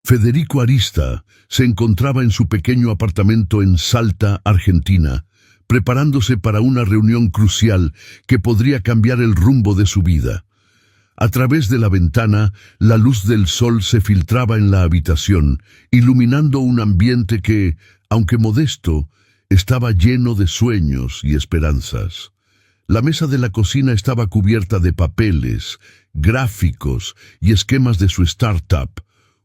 Federico Arista se encontraba en su pequeño apartamento en Salta, Argentina, preparándose para una reunión crucial que podría cambiar el rumbo de su vida. A través de la ventana, la luz del sol se filtraba en la habitación, iluminando un ambiente que, aunque modesto, estaba lleno de sueños y esperanzas. La mesa de la cocina estaba cubierta de papeles, gráficos y esquemas de su startup,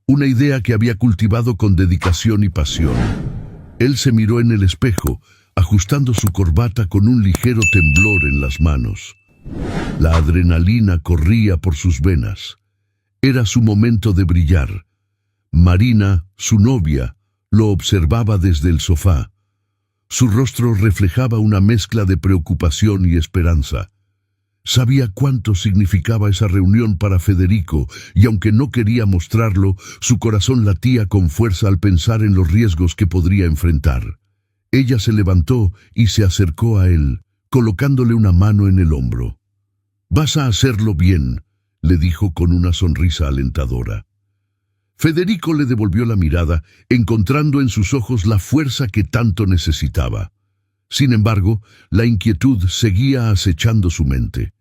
una idea que había cultivado con dedicación y pasión. Él se miró en el espejo, ajustando su corbata con un ligero temblor en las manos. La adrenalina corría por sus venas. Era su momento de brillar. Marina, su novia, lo observaba desde el sofá. Su rostro reflejaba una mezcla de preocupación y esperanza. Sabía cuánto significaba esa reunión para Federico, y aunque no quería mostrarlo, su corazón latía con fuerza al pensar en los riesgos que podría enfrentar. Ella se levantó y se acercó a él, colocándole una mano en el hombro. «Vas a hacerlo bien», le dijo con una sonrisa alentadora. Federico le devolvió la mirada, encontrando en sus ojos la fuerza que tanto necesitaba. Sin embargo, la inquietud seguía acechando su mente.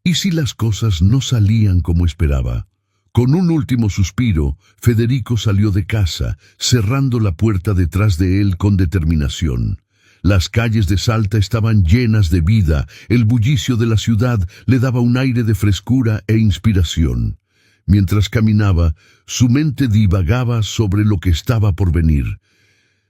¿Y si las cosas no salían como esperaba? Con un último suspiro, Federico salió de casa, cerrando la puerta detrás de él con determinación. Las calles de Salta estaban llenas de vida, el bullicio de la ciudad le daba un aire de frescura e inspiración. Mientras caminaba, su mente divagaba sobre lo que estaba por venir.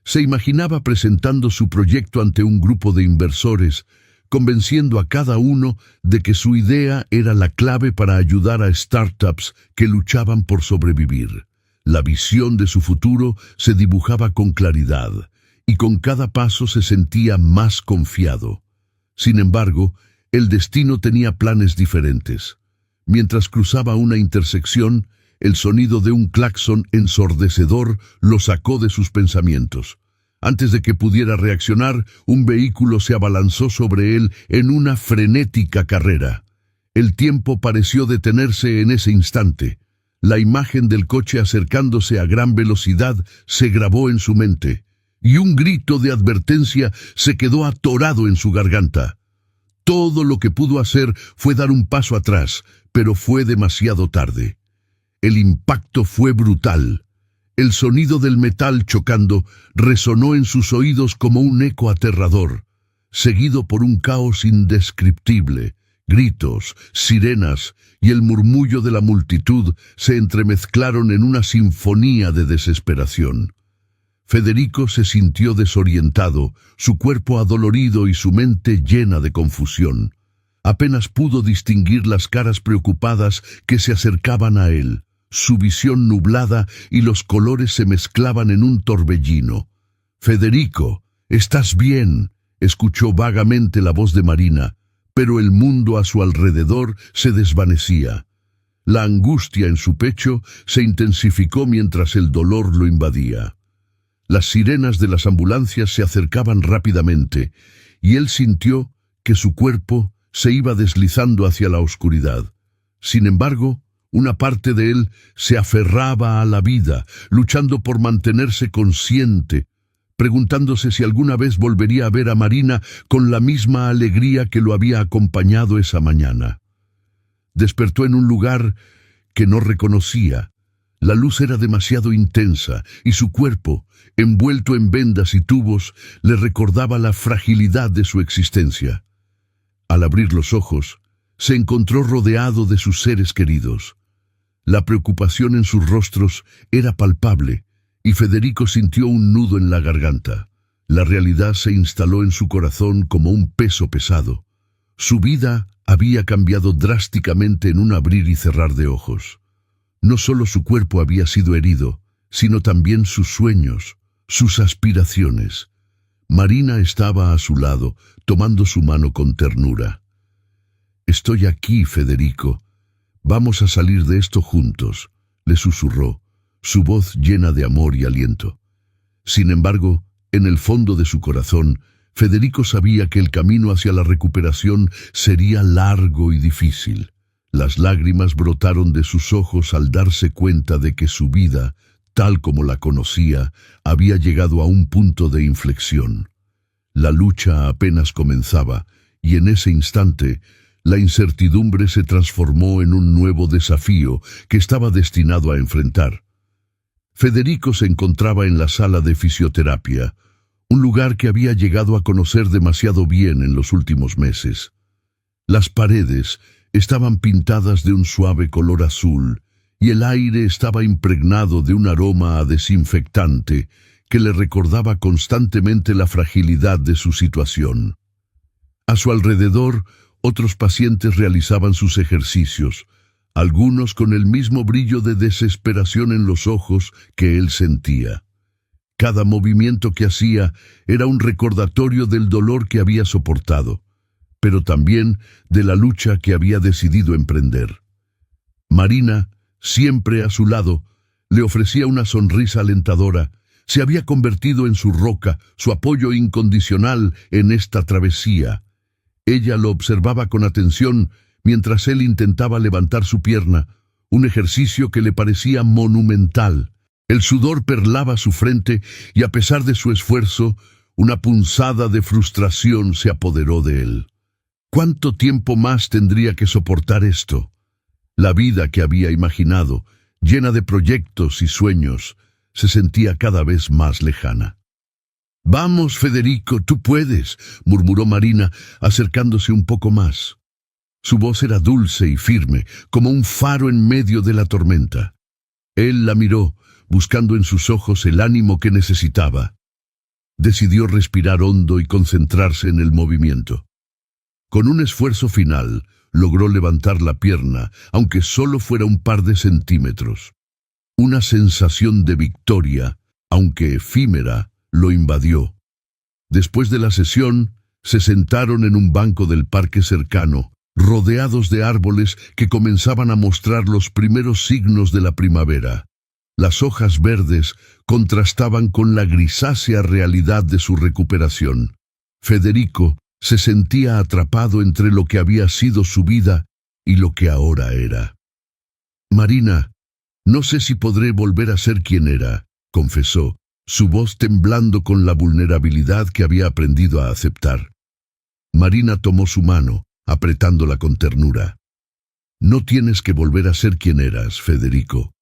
Se imaginaba presentando su proyecto ante un grupo de inversores, convenciendo a cada uno de que su idea era la clave para ayudar a startups que luchaban por sobrevivir. La visión de su futuro se dibujaba con claridad, y con cada paso se sentía más confiado. Sin embargo, el destino tenía planes diferentes. Mientras cruzaba una intersección, el sonido de un claxon ensordecedor lo sacó de sus pensamientos. Antes de que pudiera reaccionar, un vehículo se abalanzó sobre él en una frenética carrera. El tiempo pareció detenerse en ese instante. La imagen del coche acercándose a gran velocidad se grabó en su mente, y un grito de advertencia se quedó atorado en su garganta. Todo lo que pudo hacer fue dar un paso atrás, pero fue demasiado tarde. El impacto fue brutal. El sonido del metal chocando resonó en sus oídos como un eco aterrador, seguido por un caos indescriptible. Gritos, sirenas y el murmullo de la multitud se entremezclaron en una sinfonía de desesperación. Federico se sintió desorientado, su cuerpo adolorido y su mente llena de confusión. Apenas pudo distinguir las caras preocupadas que se acercaban a él. Su visión nublada y los colores se mezclaban en un torbellino. «Federico, ¿estás bien?», escuchó vagamente la voz de Marina, pero el mundo a su alrededor se desvanecía. La angustia en su pecho se intensificó mientras el dolor lo invadía. Las sirenas de las ambulancias se acercaban rápidamente, y él sintió que su cuerpo se iba deslizando hacia la oscuridad. Sin embargo, una parte de él se aferraba a la vida, luchando por mantenerse consciente, preguntándose si alguna vez volvería a ver a Marina con la misma alegría que lo había acompañado esa mañana. Despertó en un lugar que no reconocía. La luz era demasiado intensa y su cuerpo, envuelto en vendas y tubos, le recordaba la fragilidad de su existencia. Al abrir los ojos, se encontró rodeado de sus seres queridos. La preocupación en sus rostros era palpable, y Federico sintió un nudo en la garganta. La realidad se instaló en su corazón como un peso pesado. Su vida había cambiado drásticamente en un abrir y cerrar de ojos. No solo su cuerpo había sido herido, sino también sus sueños, sus aspiraciones. Marina estaba a su lado, tomando su mano con ternura. «Estoy aquí, Federico. Vamos a salir de esto juntos», le susurró, su voz llena de amor y aliento. Sin embargo, en el fondo de su corazón, Federico sabía que el camino hacia la recuperación sería largo y difícil. Las lágrimas brotaron de sus ojos al darse cuenta de que su vida, tal como la conocía, había llegado a un punto de inflexión. La lucha apenas comenzaba, y en ese instante, la incertidumbre se transformó en un nuevo desafío que estaba destinado a enfrentar. Federico se encontraba en la sala de fisioterapia, un lugar que había llegado a conocer demasiado bien en los últimos meses. Las paredes estaban pintadas de un suave color azul, y el aire estaba impregnado de un aroma a desinfectante que le recordaba constantemente la fragilidad de su situación. A su alrededor, otros pacientes realizaban sus ejercicios, algunos con el mismo brillo de desesperación en los ojos que él sentía. Cada movimiento que hacía era un recordatorio del dolor que había soportado, pero también de la lucha que había decidido emprender. Marina, siempre a su lado, le ofrecía una sonrisa alentadora. Se había convertido en su roca, su apoyo incondicional en esta travesía. Ella lo observaba con atención mientras él intentaba levantar su pierna, un ejercicio que le parecía monumental. El sudor perlaba su frente y a pesar de su esfuerzo, una punzada de frustración se apoderó de él. ¿Cuánto tiempo más tendría que soportar esto? La vida que había imaginado, llena de proyectos y sueños, se sentía cada vez más lejana. «Vamos, Federico, tú puedes», murmuró Marina, acercándose un poco más. Su voz era dulce y firme, como un faro en medio de la tormenta. Él la miró, buscando en sus ojos el ánimo que necesitaba. Decidió respirar hondo y concentrarse en el movimiento. Con un esfuerzo final, logró levantar la pierna, aunque solo fuera un par de centímetros. Una sensación de victoria, aunque efímera, lo invadió. Después de la sesión, se sentaron en un banco del parque cercano, rodeados de árboles que comenzaban a mostrar los primeros signos de la primavera. Las hojas verdes contrastaban con la grisácea realidad de su recuperación. Federico se sentía atrapado entre lo que había sido su vida y lo que ahora era. «Marina, no sé si podré volver a ser quien era», confesó, su voz temblando con la vulnerabilidad que había aprendido a aceptar. Marina tomó su mano, apretándola con ternura. «No tienes que volver a ser quien eras, Federico.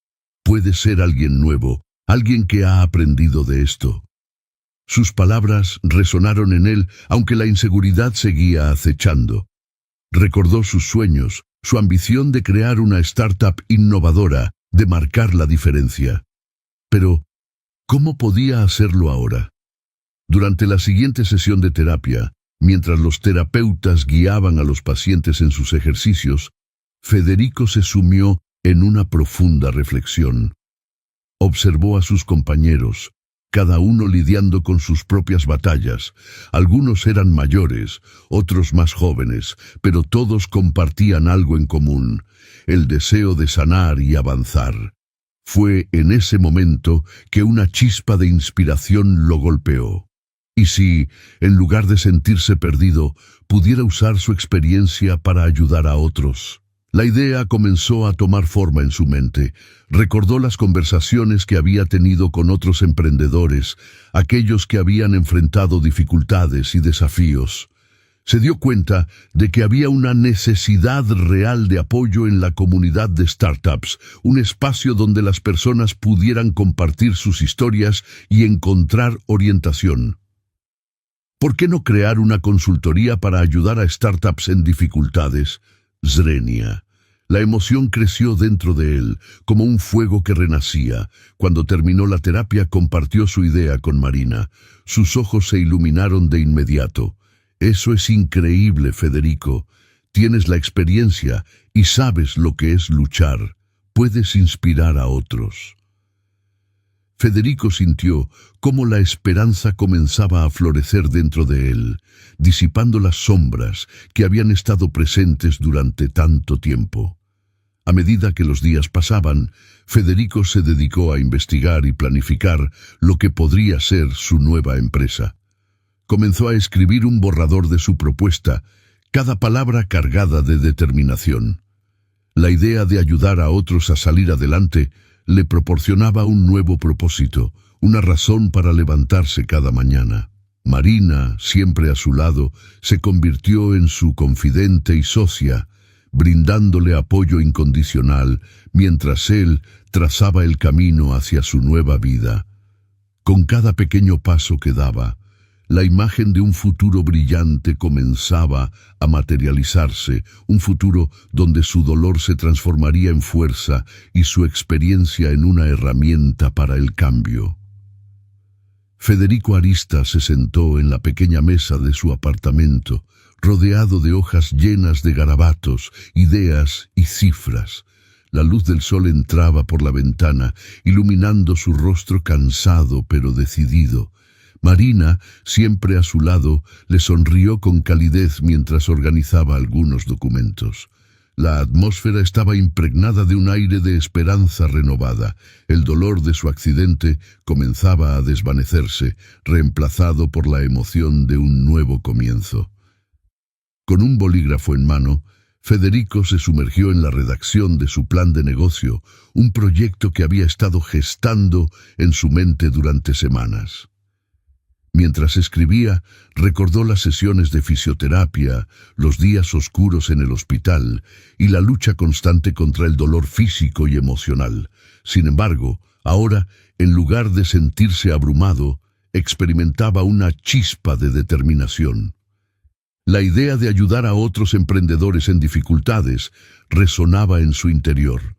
Puedes ser alguien nuevo, alguien que ha aprendido de esto». Sus palabras resonaron en él, aunque la inseguridad seguía acechando. Recordó sus sueños, su ambición de crear una startup innovadora, de marcar la diferencia. Pero, ¿cómo podía hacerlo ahora? Durante la siguiente sesión de terapia, mientras los terapeutas guiaban a los pacientes en sus ejercicios, Federico se sumió en una profunda reflexión. Observó a sus compañeros, cada uno lidiando con sus propias batallas. Algunos eran mayores, otros más jóvenes, pero todos compartían algo en común, el deseo de sanar y avanzar. Fue en ese momento que una chispa de inspiración lo golpeó. ¿Y si, en lugar de sentirse perdido, pudiera usar su experiencia para ayudar a otros? La idea comenzó a tomar forma en su mente. Recordó las conversaciones que había tenido con otros emprendedores, aquellos que habían enfrentado dificultades y desafíos. Se dio cuenta de que había una necesidad real de apoyo en la comunidad de startups, un espacio donde las personas pudieran compartir sus historias y encontrar orientación. ¿Por qué no crear una consultoría para ayudar a startups en dificultades? Zrenia. La emoción creció dentro de él, como un fuego que renacía. Cuando terminó la terapia, compartió su idea con Marina. Sus ojos se iluminaron de inmediato. «Eso es increíble, Federico. Tienes la experiencia y sabes lo que es luchar. Puedes inspirar a otros». Federico sintió cómo la esperanza comenzaba a florecer dentro de él, disipando las sombras que habían estado presentes durante tanto tiempo. A medida que los días pasaban, Federico se dedicó a investigar y planificar lo que podría ser su nueva empresa. Comenzó a escribir un borrador de su propuesta, cada palabra cargada de determinación. La idea de ayudar a otros a salir adelante le proporcionaba un nuevo propósito, una razón para levantarse cada mañana. Marina, siempre a su lado, se convirtió en su confidente y socia, brindándole apoyo incondicional mientras él trazaba el camino hacia su nueva vida. Con cada pequeño paso que daba, la imagen de un futuro brillante comenzaba a materializarse, un futuro donde su dolor se transformaría en fuerza y su experiencia en una herramienta para el cambio. Federico Arista se sentó en la pequeña mesa de su apartamento, rodeado de hojas llenas de garabatos, ideas y cifras. La luz del sol entraba por la ventana, iluminando su rostro cansado pero decidido. Marina, siempre a su lado, le sonrió con calidez mientras organizaba algunos documentos. La atmósfera estaba impregnada de un aire de esperanza renovada. El dolor de su accidente comenzaba a desvanecerse, reemplazado por la emoción de un nuevo comienzo. Con un bolígrafo en mano, Federico se sumergió en la redacción de su plan de negocio, un proyecto que había estado gestando en su mente durante semanas. Mientras escribía, recordó las sesiones de fisioterapia, los días oscuros en el hospital y la lucha constante contra el dolor físico y emocional. Sin embargo, ahora, en lugar de sentirse abrumado, experimentaba una chispa de determinación. La idea de ayudar a otros emprendedores en dificultades resonaba en su interior.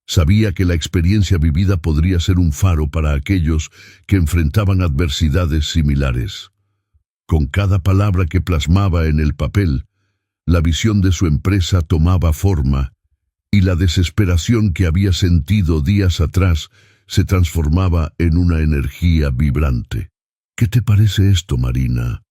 Sabía que la experiencia vivida podría ser un faro para aquellos que enfrentaban adversidades similares. Con cada palabra que plasmaba en el papel, la visión de su empresa tomaba forma y la desesperación que había sentido días atrás se transformaba en una energía vibrante. «¿Qué te parece esto, Marina?»,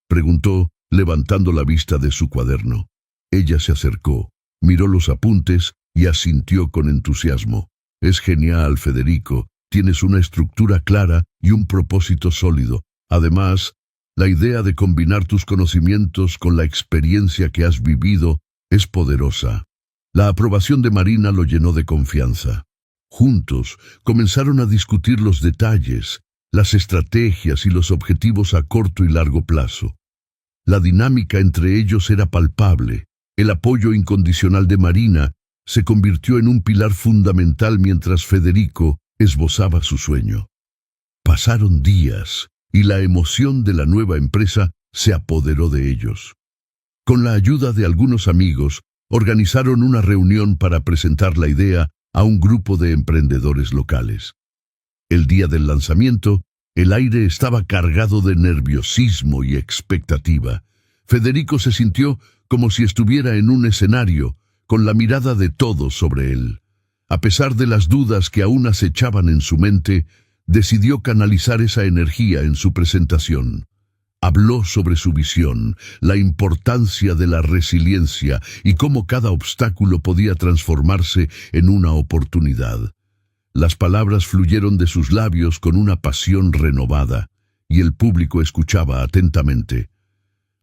preguntó, levantando la vista de su cuaderno. Ella se acercó, miró los apuntes y asintió con entusiasmo. «Es genial, Federico. Tienes una estructura clara y un propósito sólido. Además, la idea de combinar tus conocimientos con la experiencia que has vivido es poderosa». La aprobación de Marina lo llenó de confianza. Juntos comenzaron a discutir los detalles, las estrategias y los objetivos a corto y largo plazo. La dinámica entre ellos era palpable. El apoyo incondicional de Marina se convirtió en un pilar fundamental mientras Federico esbozaba su sueño. Pasaron días y la emoción de la nueva empresa se apoderó de ellos. Con la ayuda de algunos amigos, organizaron una reunión para presentar la idea a un grupo de emprendedores locales. El día del lanzamiento, el aire estaba cargado de nerviosismo y expectativa. Federico se sintió como si estuviera en un escenario, con la mirada de todos sobre él. A pesar de las dudas que aún acechaban en su mente, decidió canalizar esa energía en su presentación. Habló sobre su visión, la importancia de la resiliencia y cómo cada obstáculo podía transformarse en una oportunidad. Las palabras fluyeron de sus labios con una pasión renovada, y el público escuchaba atentamente.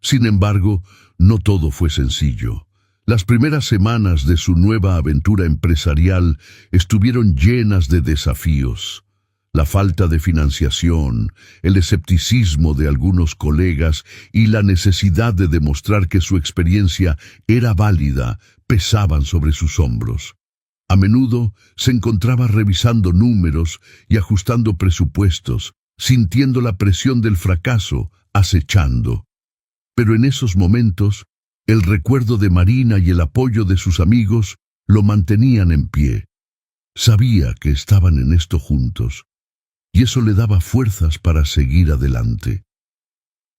Sin embargo, no todo fue sencillo. Las primeras semanas de su nueva aventura empresarial estuvieron llenas de desafíos. La falta de financiación, el escepticismo de algunos colegas y la necesidad de demostrar que su experiencia era válida pesaban sobre sus hombros. A menudo se encontraba revisando números y ajustando presupuestos, sintiendo la presión del fracaso acechando. Pero en esos momentos, el recuerdo de Marina y el apoyo de sus amigos lo mantenían en pie. Sabía que estaban en esto juntos, y eso le daba fuerzas para seguir adelante.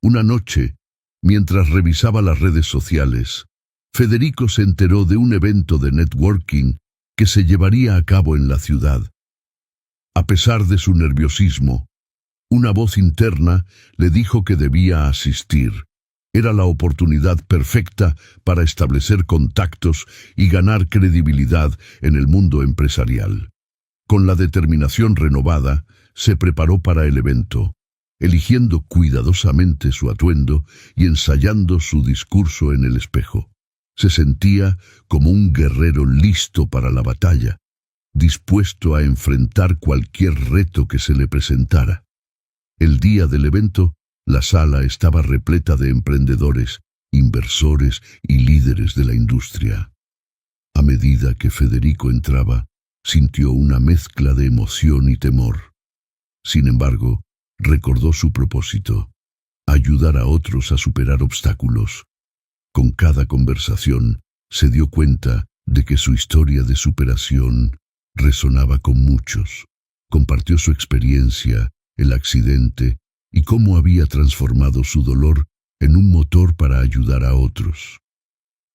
Una noche, mientras revisaba las redes sociales, Federico se enteró de un evento de networking que se llevaría a cabo en la ciudad. A pesar de su nerviosismo, una voz interna le dijo que debía asistir. Era la oportunidad perfecta para establecer contactos y ganar credibilidad en el mundo empresarial. Con la determinación renovada, se preparó para el evento, eligiendo cuidadosamente su atuendo y ensayando su discurso en el espejo. Se sentía como un guerrero listo para la batalla. dispuesto a enfrentar cualquier reto que se le presentara. El día del evento, la sala estaba repleta de emprendedores, inversores y líderes de la industria. A medida que Federico entraba, sintió una mezcla de emoción y temor. Sin embargo, recordó su propósito: ayudar a otros a superar obstáculos. Con cada conversación, se dio cuenta de que su historia de superación resonaba con muchos. Compartió su experiencia, el accidente y cómo había transformado su dolor en un motor para ayudar a otros.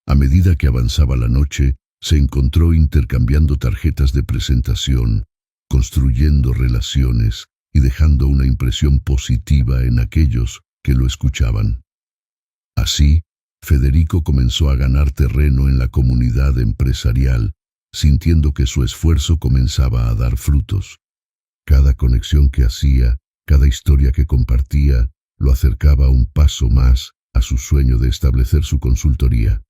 A medida que avanzaba la noche, se encontró intercambiando tarjetas de presentación, construyendo relaciones y dejando una impresión positiva en aquellos que lo escuchaban. Así, Federico comenzó a ganar terreno en la comunidad empresarial, sintiendo que su esfuerzo comenzaba a dar frutos. Cada conexión que hacía, cada historia que compartía, lo acercaba un paso más a su sueño de establecer su consultoría.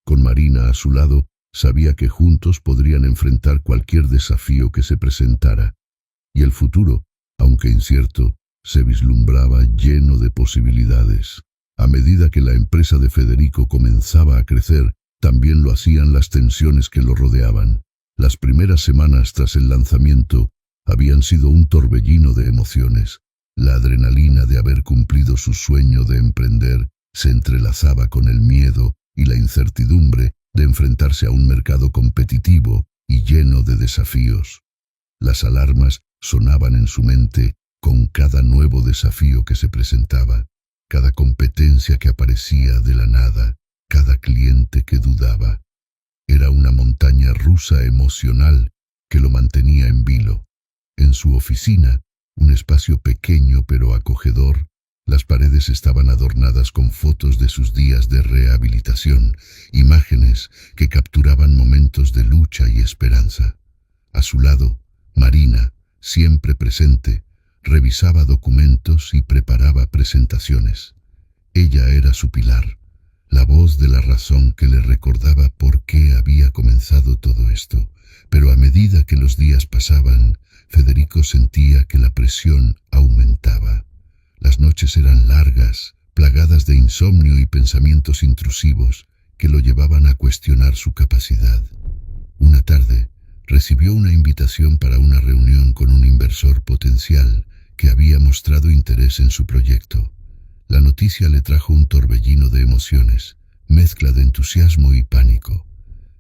Con Marina a su lado, sabía que juntos podrían enfrentar cualquier desafío que se presentara, y el futuro, aunque incierto, se vislumbraba lleno de posibilidades. A medida que la empresa de Federico comenzaba a crecer, también lo hacían las tensiones que lo rodeaban. Las primeras semanas tras el lanzamiento habían sido un torbellino de emociones. La adrenalina de haber cumplido su sueño de emprender se entrelazaba con el miedo y la incertidumbre de enfrentarse a un mercado competitivo y lleno de desafíos. Las alarmas sonaban en su mente con cada nuevo desafío que se presentaba, cada competencia que aparecía de la nada, cada cliente que dudaba. Era una montaña rusa emocional que lo mantenía en vilo. En su oficina, un espacio pequeño pero acogedor, las paredes estaban adornadas con fotos de sus días de rehabilitación, imágenes que capturaban momentos de lucha y esperanza. A su lado, Marina, siempre presente, revisaba documentos y preparaba presentaciones. Ella era su pilar, la voz de la razón que le recordaba por qué había comenzado todo esto. Pero a medida que los días pasaban, Federico sentía que la presión aumentaba. Las noches eran largas, plagadas de insomnio y pensamientos intrusivos que lo llevaban a cuestionar su capacidad. Una tarde, recibió una invitación para una reunión con un inversor potencial que había mostrado interés en su proyecto. La noticia le trajo un torbellino de emociones, mezcla de entusiasmo y pánico.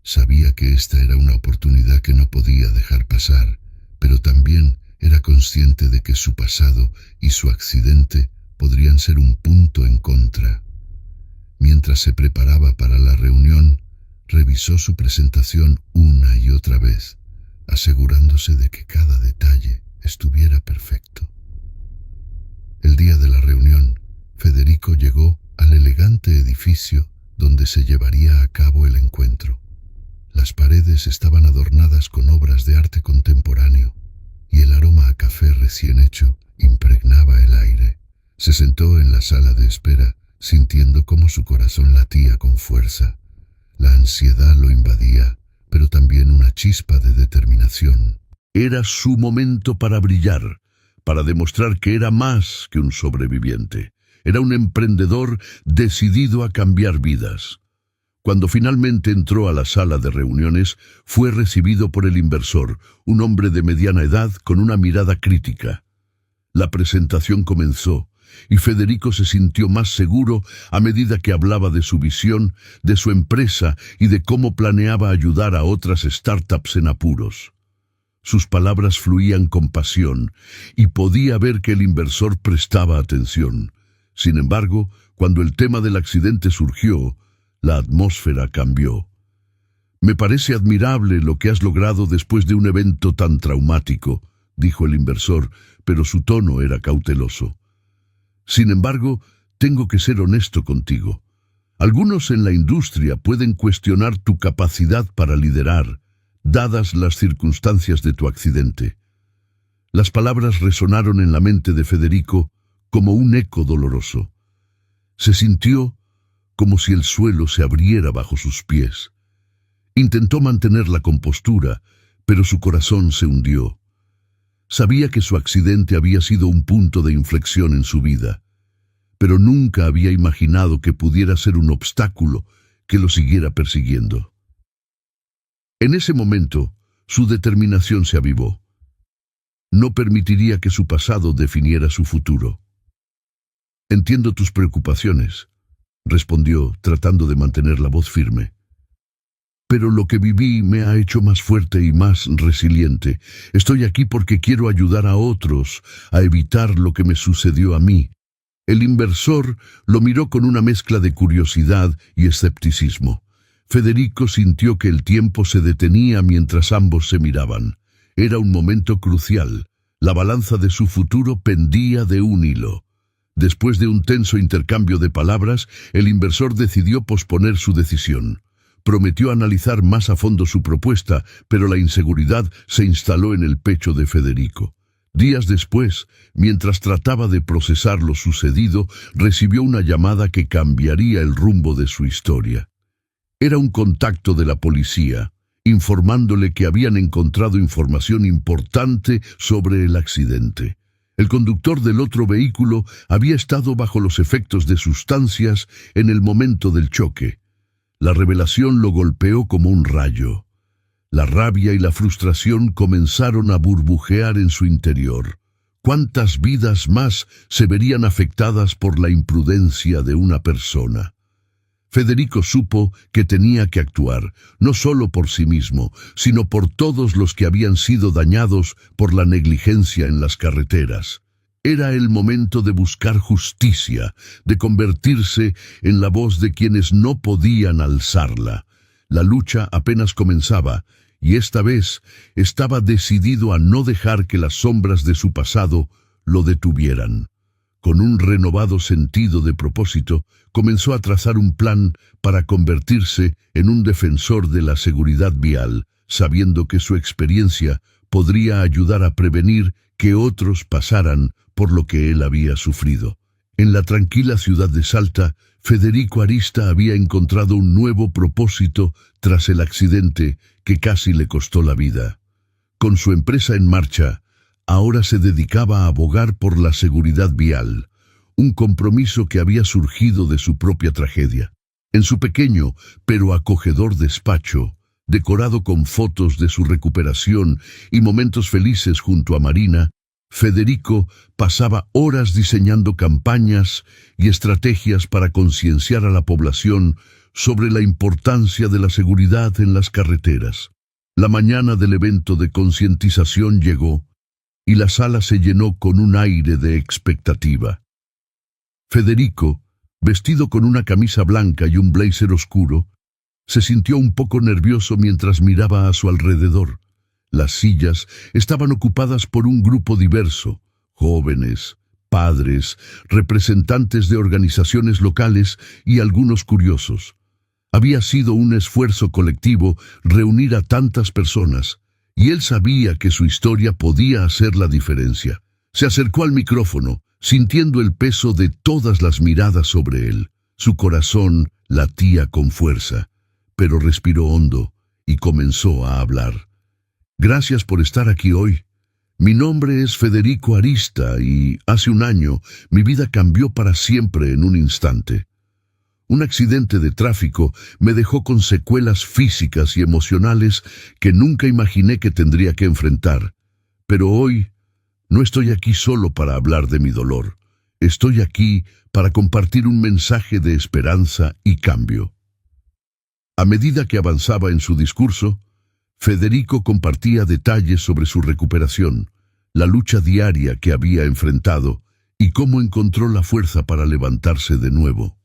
Sabía que esta era una oportunidad que no podía dejar pasar, pero también era consciente de que su pasado y su accidente podrían ser un punto en contra. Mientras se preparaba para la reunión, revisó su presentación una y otra vez, asegurándose de que cada detalle estuviera perfecto. El día de la reunión, Federico llegó al elegante edificio donde se llevaría a cabo el encuentro. Las paredes estaban adornadas con obras de arte contemporáneo y el aroma a café recién hecho impregnaba el aire. Se sentó en la sala de espera, sintiendo cómo su corazón latía con fuerza. La ansiedad lo invadía, pero también una chispa de determinación. Era su momento para brillar, para demostrar que era más que un sobreviviente. Era un emprendedor decidido a cambiar vidas. Cuando finalmente entró a la sala de reuniones, fue recibido por el inversor, un hombre de mediana edad con una mirada crítica. La presentación comenzó, y Federico se sintió más seguro a medida que hablaba de su visión, de su empresa y de cómo planeaba ayudar a otras startups en apuros. Sus palabras fluían con pasión, y podía ver que el inversor prestaba atención. Sin embargo, cuando el tema del accidente surgió, la atmósfera cambió. «Me parece admirable lo que has logrado después de un evento tan traumático», dijo el inversor, pero su tono era cauteloso. «Sin embargo, tengo que ser honesto contigo. Algunos en la industria pueden cuestionar tu capacidad para liderar, dadas las circunstancias de tu accidente». Las palabras resonaron en la mente de Federico como un eco doloroso. Se sintió como si el suelo se abriera bajo sus pies. Intentó mantener la compostura, pero su corazón se hundió. Sabía que su accidente había sido un punto de inflexión en su vida, pero nunca había imaginado que pudiera ser un obstáculo que lo siguiera persiguiendo. En ese momento, su determinación se avivó. No permitiría que su pasado definiera su futuro. «Entiendo tus preocupaciones», respondió, tratando de mantener la voz firme. «Pero lo que viví me ha hecho más fuerte y más resiliente. Estoy aquí porque quiero ayudar a otros a evitar lo que me sucedió a mí». El inversor lo miró con una mezcla de curiosidad y escepticismo. Federico sintió que el tiempo se detenía mientras ambos se miraban. Era un momento crucial. La balanza de su futuro pendía de un hilo. Después de un tenso intercambio de palabras, el inversor decidió posponer su decisión. Prometió analizar más a fondo su propuesta, pero la inseguridad se instaló en el pecho de Federico. Días después, mientras trataba de procesar lo sucedido, recibió una llamada que cambiaría el rumbo de su historia. Era un contacto de la policía, informándole que habían encontrado información importante sobre el accidente. El conductor del otro vehículo había estado bajo los efectos de sustancias en el momento del choque. La revelación lo golpeó como un rayo. La rabia y la frustración comenzaron a burbujear en su interior. ¿Cuántas vidas más se verían afectadas por la imprudencia de una persona? Federico supo que tenía que actuar, no solo por sí mismo, sino por todos los que habían sido dañados por la negligencia en las carreteras. Era el momento de buscar justicia, de convertirse en la voz de quienes no podían alzarla. La lucha apenas comenzaba, y esta vez estaba decidido a no dejar que las sombras de su pasado lo detuvieran. Con un renovado sentido de propósito, comenzó a trazar un plan para convertirse en un defensor de la seguridad vial, sabiendo que su experiencia podría ayudar a prevenir que otros pasaran por lo que él había sufrido. En la tranquila ciudad de Salta, Federico Arista había encontrado un nuevo propósito tras el accidente que casi le costó la vida. Con su empresa en marcha, ahora se dedicaba a abogar por la seguridad vial, un compromiso que había surgido de su propia tragedia. En su pequeño pero acogedor despacho, decorado con fotos de su recuperación y momentos felices junto a Marina, Federico pasaba horas diseñando campañas y estrategias para concienciar a la población sobre la importancia de la seguridad en las carreteras. La mañana del evento de concientización llegó, y la sala se llenó con un aire de expectativa. Federico, vestido con una camisa blanca y un blazer oscuro, se sintió un poco nervioso mientras miraba a su alrededor. Las sillas estaban ocupadas por un grupo diverso: jóvenes, padres, representantes de organizaciones locales y algunos curiosos. Había sido un esfuerzo colectivo reunir a tantas personas, y él sabía que su historia podía hacer la diferencia. Se acercó al micrófono, sintiendo el peso de todas las miradas sobre él. Su corazón latía con fuerza, pero respiró hondo y comenzó a hablar. «Gracias por estar aquí hoy. Mi nombre es Federico Arista y hace un año mi vida cambió para siempre en un instante. Un accidente de tráfico me dejó con secuelas físicas y emocionales que nunca imaginé que tendría que enfrentar. Pero hoy no estoy aquí solo para hablar de mi dolor. Estoy aquí para compartir un mensaje de esperanza y cambio». A medida que avanzaba en su discurso, Federico compartía detalles sobre su recuperación, la lucha diaria que había enfrentado y cómo encontró la fuerza para levantarse de nuevo.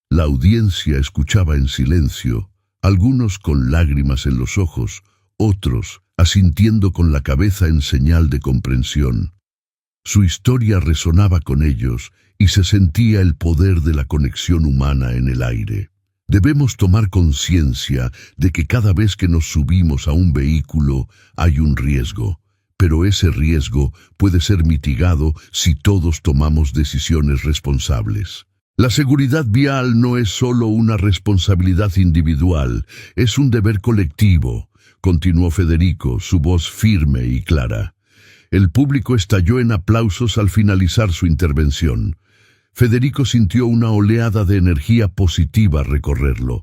La audiencia escuchaba en silencio, algunos con lágrimas en los ojos, otros asintiendo con la cabeza en señal de comprensión. Su historia resonaba con ellos y se sentía el poder de la conexión humana en el aire. Debemos tomar conciencia de que cada vez que nos subimos a un vehículo hay un riesgo, pero ese riesgo puede ser mitigado si todos tomamos decisiones responsables. La seguridad vial no es solo una responsabilidad individual, es un deber colectivo. continuó Federico, su voz firme y clara. El público estalló en aplausos al finalizar su intervención. Federico sintió una oleada de energía positiva recorrerlo.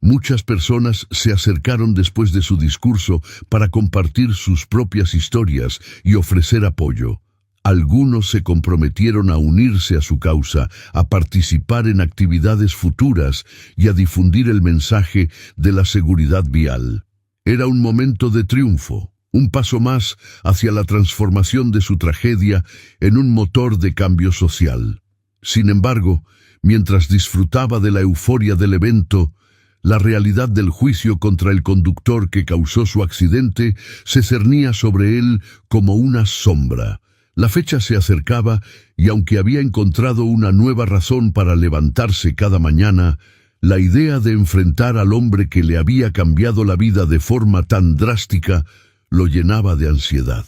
Muchas personas se acercaron después de su discurso para compartir sus propias historias y ofrecer apoyo. Algunos se comprometieron a unirse a su causa, a participar en actividades futuras y a difundir el mensaje de la seguridad vial. Era un momento de triunfo, un paso más hacia la transformación de su tragedia en un motor de cambio social. Sin embargo, mientras disfrutaba de la euforia del evento, la realidad del juicio contra el conductor que causó su accidente se cernía sobre él como una sombra. La fecha se acercaba y aunque había encontrado una nueva razón para levantarse cada mañana, la idea de enfrentar al hombre que le había cambiado la vida de forma tan drástica lo llenaba de ansiedad.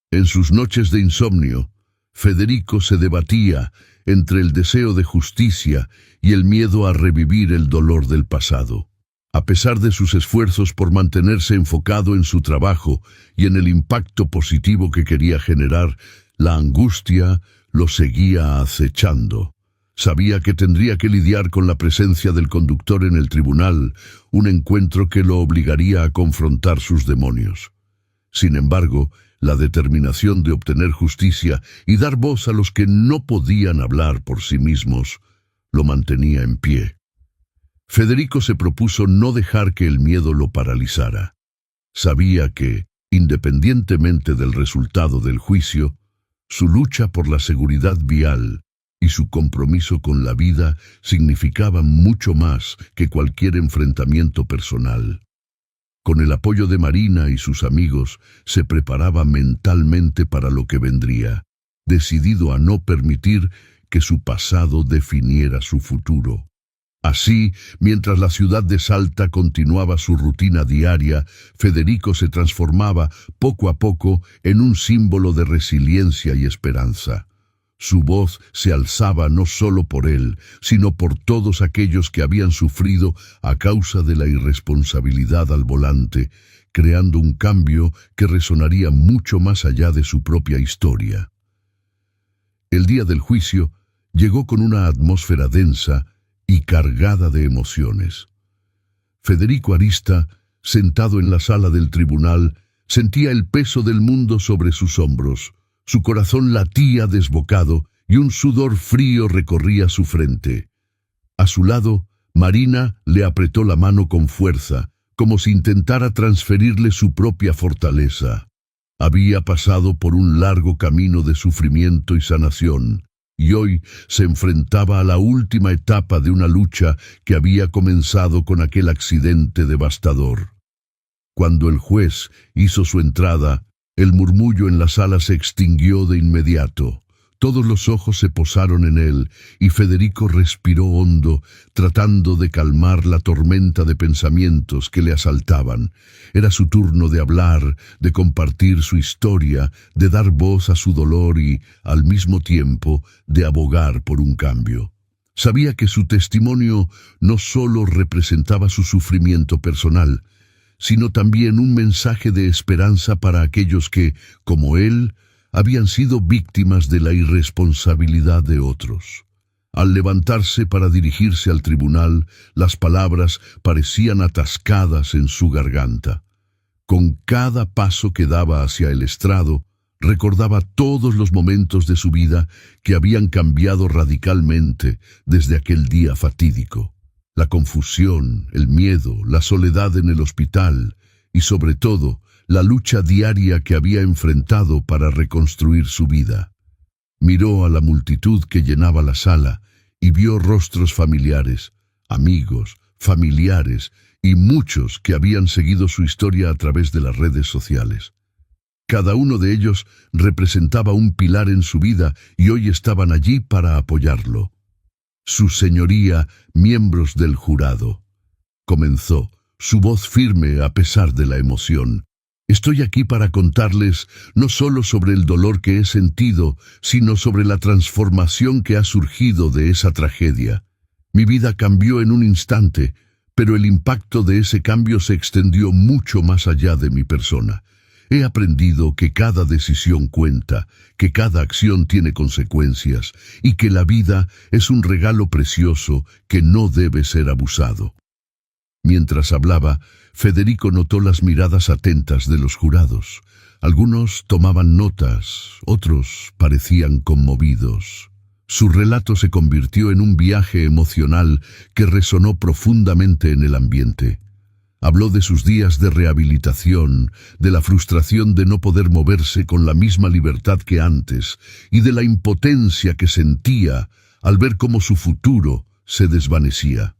En sus noches de insomnio, Federico se debatía entre el deseo de justicia y el miedo a revivir el dolor del pasado. A pesar de sus esfuerzos por mantenerse enfocado en su trabajo y en el impacto positivo que quería generar, la angustia lo seguía acechando. Sabía que tendría que lidiar con la presencia del conductor en el tribunal, un encuentro que lo obligaría a confrontar sus demonios. Sin embargo, la determinación de obtener justicia y dar voz a los que no podían hablar por sí mismos lo mantenía en pie. Federico se propuso no dejar que el miedo lo paralizara. Sabía que, independientemente del resultado del juicio, su lucha por la seguridad vial y su compromiso con la vida significaban mucho más que cualquier enfrentamiento personal. Con el apoyo de Marina y sus amigos, se preparaba mentalmente para lo que vendría, decidido a no permitir que su pasado definiera su futuro. Así, mientras la ciudad de Salta continuaba su rutina diaria, Federico se transformaba poco a poco en un símbolo de resiliencia y esperanza. Su voz se alzaba no solo por él, sino por todos aquellos que habían sufrido a causa de la irresponsabilidad al volante, creando un cambio que resonaría mucho más allá de su propia historia. El día del juicio llegó con una atmósfera densa y cargada de emociones. Federico Arista, sentado en la sala del tribunal, sentía el peso del mundo sobre sus hombros. Su corazón latía desbocado y un sudor frío recorría su frente. A su lado, Marina le apretó la mano con fuerza, como si intentara transferirle su propia fortaleza. Había pasado por un largo camino de sufrimiento y sanación, y hoy se enfrentaba a la última etapa de una lucha que había comenzado con aquel accidente devastador. Cuando el juez hizo su entrada, el murmullo en la sala se extinguió de inmediato. Todos los ojos se posaron en él, y Federico respiró hondo, tratando de calmar la tormenta de pensamientos que le asaltaban. Era su turno de hablar, de compartir su historia, de dar voz a su dolor y, al mismo tiempo, de abogar por un cambio. Sabía que su testimonio no solo representaba su sufrimiento personal, sino también un mensaje de esperanza para aquellos que, como él, habían sido víctimas de la irresponsabilidad de otros. Al levantarse para dirigirse al tribunal, las palabras parecían atascadas en su garganta. Con cada paso que daba hacia el estrado, recordaba todos los momentos de su vida que habían cambiado radicalmente desde aquel día fatídico. La confusión, el miedo, la soledad en el hospital y, sobre todo, la lucha diaria que había enfrentado para reconstruir su vida. Miró a la multitud que llenaba la sala y vio rostros familiares, amigos, familiares y muchos que habían seguido su historia a través de las redes sociales. Cada uno de ellos representaba un pilar en su vida y hoy estaban allí para apoyarlo. Su señoría, miembros del jurado. Comenzó, su voz firme a pesar de la emoción. Estoy aquí para contarles no solo sobre el dolor que he sentido, sino sobre la transformación que ha surgido de esa tragedia. Mi vida cambió en un instante, Pero el impacto de ese cambio se extendió mucho más allá de mi persona. He aprendido que cada decisión cuenta, que cada acción tiene consecuencias y que la vida es un regalo precioso que no debe ser abusado. Mientras hablaba, Federico notó las miradas atentas de los jurados. Algunos tomaban notas, otros parecían conmovidos. Su relato se convirtió en un viaje emocional que resonó profundamente en el ambiente. Habló de sus días de rehabilitación, de la frustración de no poder moverse con la misma libertad que antes y de la impotencia que sentía al ver cómo su futuro se desvanecía.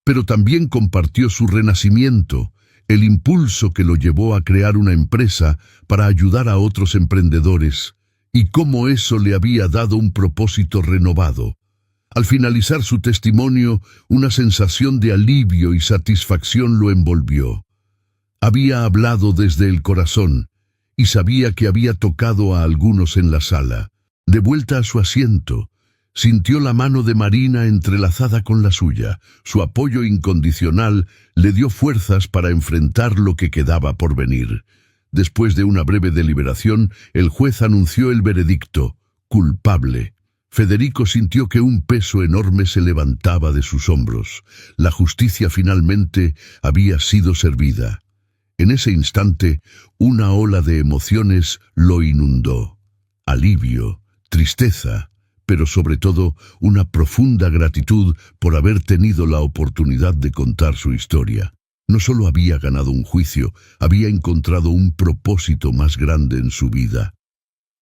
Pero también compartió su renacimiento, el impulso que lo llevó a crear una empresa para ayudar a otros emprendedores, y cómo eso le había dado un propósito renovado. Al finalizar su testimonio, una sensación de alivio y satisfacción lo envolvió. Había hablado desde el corazón, y sabía que había tocado a algunos en la sala. De vuelta a su asiento, sintió la mano de Marina entrelazada con la suya. Su apoyo incondicional le dio fuerzas para enfrentar lo que quedaba por venir. Después de una breve deliberación, el juez anunció el veredicto: culpable. Federico sintió que un peso enorme se levantaba de sus hombros. La justicia finalmente había sido servida. En ese instante, una ola de emociones lo inundó. Alivio, tristeza, pero sobre todo una profunda gratitud por haber tenido la oportunidad de contar su historia. No solo había ganado un juicio, había encontrado un propósito más grande en su vida.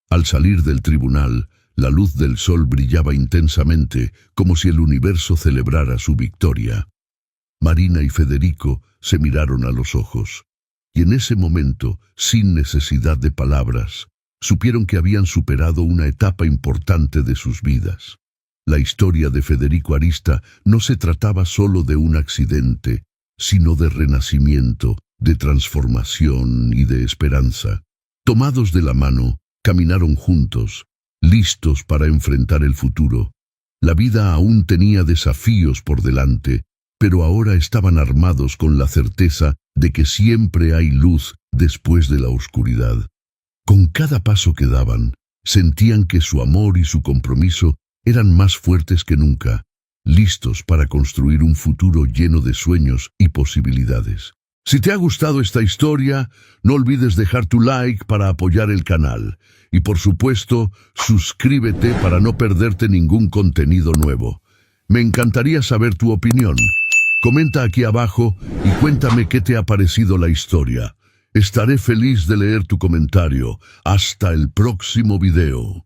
Al salir del tribunal, la luz del sol brillaba intensamente, como si el universo celebrara su victoria. Marina y Federico se miraron a los ojos, y en ese momento, sin necesidad de palabras, supieron que habían superado una etapa importante de sus vidas. La historia de Federico Arista no se trataba solo de un accidente, sino de renacimiento, de transformación y de esperanza. Tomados de la mano, caminaron juntos, listos para enfrentar el futuro. La vida aún tenía desafíos por delante, pero ahora estaban armados con la certeza de que siempre hay luz después de la oscuridad. Con cada paso que daban, sentían que su amor y su compromiso eran más fuertes que nunca, listos para construir un futuro lleno de sueños y posibilidades. Si te ha gustado esta historia, no olvides dejar tu like para apoyar el canal. Y por supuesto, suscríbete para no perderte ningún contenido nuevo. Me encantaría saber tu opinión. Comenta aquí abajo y cuéntame qué te ha parecido la historia. Estaré feliz de leer tu comentario. Hasta el próximo video.